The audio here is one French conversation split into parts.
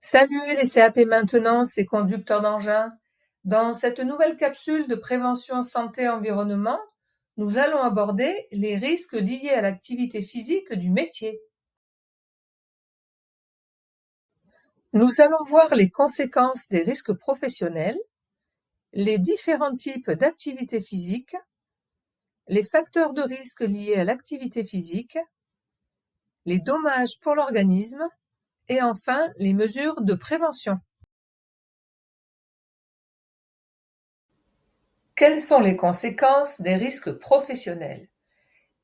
Salut les CAP maintenance et conducteurs d'engins. Dans cette nouvelle capsule de prévention santé-environnement, nous allons aborder les risques liés à l'activité physique du métier. Nous allons voir les conséquences des risques professionnels, les différents types d'activités physiques, les facteurs de risque liés à l'activité physique, les dommages pour l'organisme et enfin les mesures de prévention. Quelles sont les conséquences des risques professionnels?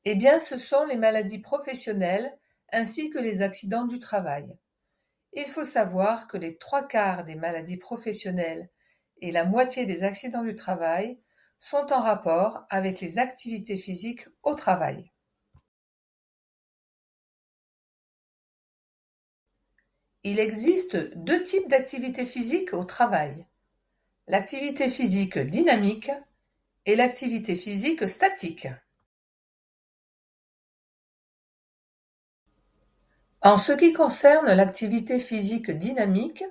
Eh bien, ce sont les maladies professionnelles ainsi que les accidents du travail. Il faut savoir que les 3/4 des maladies professionnelles et la moitié des accidents du travail sont en rapport avec les activités physiques au travail. Il existe 2 types d'activités physiques au travail: l'activité physique dynamique et l'activité physique statique. En ce qui concerne l'activité physique dynamique,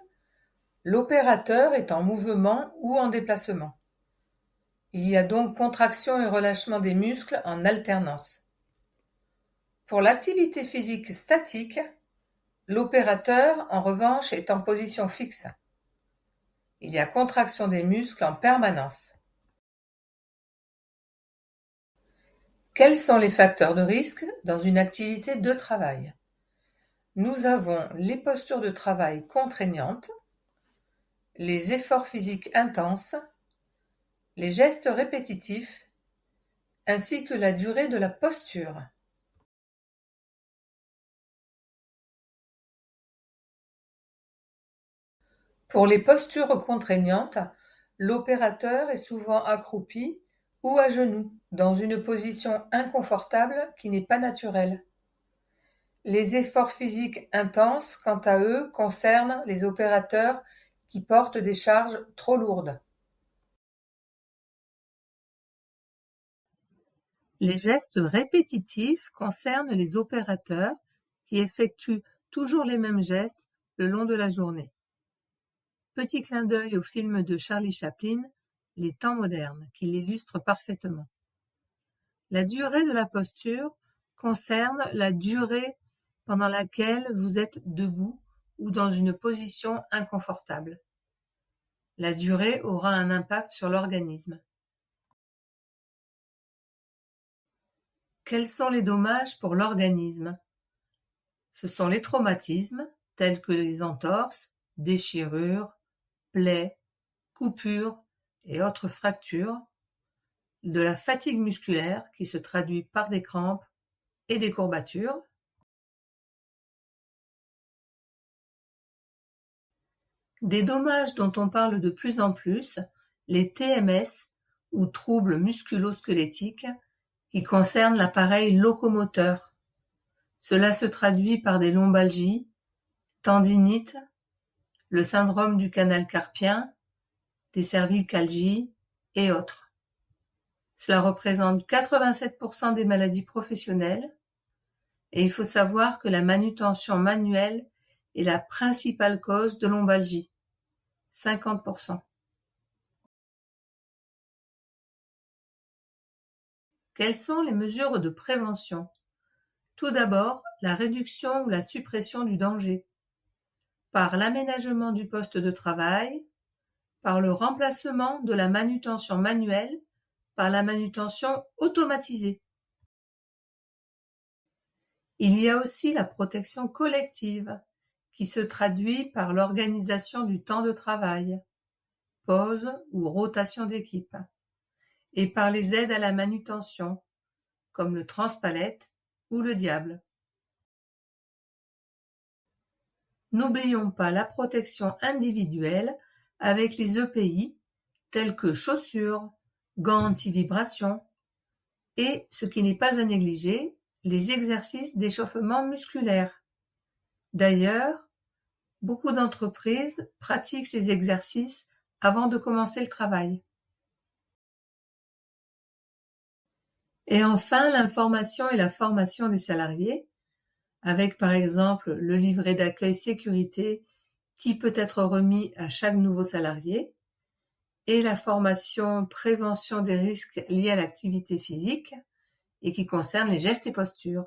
l'opérateur est en mouvement ou en déplacement. Il y a donc contraction et relâchement des muscles en alternance. Pour l'activité physique statique, l'opérateur, en revanche, est en position fixe. Il y a contraction des muscles en permanence. Quels sont les facteurs de risque dans une activité de travail? Nous avons les postures de travail contraignantes, les efforts physiques intenses, les gestes répétitifs, ainsi que la durée de la posture. Pour les postures contraignantes, l'opérateur est souvent accroupi ou à genoux, dans une position inconfortable qui n'est pas naturelle. Les efforts physiques intenses, quant à eux, concernent les opérateurs qui portent des charges trop lourdes. Les gestes répétitifs concernent les opérateurs qui effectuent toujours les mêmes gestes le long de la journée. Petit clin d'œil au film de Charlie Chaplin, Les temps modernes, qui l'illustre parfaitement. La durée de la posture concerne la durée pendant laquelle vous êtes debout ou dans une position inconfortable. La durée aura un impact sur l'organisme. Quels sont les dommages pour l'organisme? Ce sont les traumatismes, tels que les entorses, déchirures, plaies, coupures et autres fractures, de la fatigue musculaire qui se traduit par des crampes et des courbatures, des dommages dont on parle de plus en plus, les TMS ou troubles musculo-squelettiques qui concernent l'appareil locomoteur. Cela se traduit par des lombalgies, tendinites, le syndrome du canal carpien, des cervicalgies et autres. Cela représente 87% des maladies professionnelles et il faut savoir que la manutention manuelle est la principale cause de lombalgie, 50%. Quelles sont les mesures de prévention? Tout d'abord, la réduction ou la suppression du danger, par l'aménagement du poste de travail, par le remplacement de la manutention manuelle par la manutention automatisée. Il y a aussi la protection collective, qui se traduit par l'organisation du temps de travail, pause ou rotation d'équipe, et par les aides à la manutention, comme le transpalette ou le diable. N'oublions pas la protection individuelle avec les EPI, tels que chaussures, gants anti-vibration, et, ce qui n'est pas à négliger, les exercices d'échauffement musculaire. D'ailleurs, beaucoup d'entreprises pratiquent ces exercices avant de commencer le travail. Et enfin, l'information et la formation des salariés, avec par exemple le livret d'accueil sécurité qui peut être remis à chaque nouveau salarié, et la formation prévention des risques liés à l'activité physique et qui concerne les gestes et postures.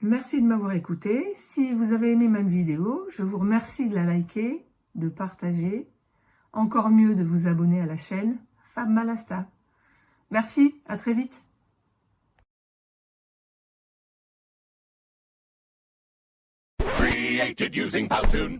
Merci de m'avoir écouté. Si vous avez aimé ma vidéo, je vous remercie de la liker, de partager, encore mieux de vous abonner à la chaîne Fab Malasta. Merci, à très vite. Created using Powtoon.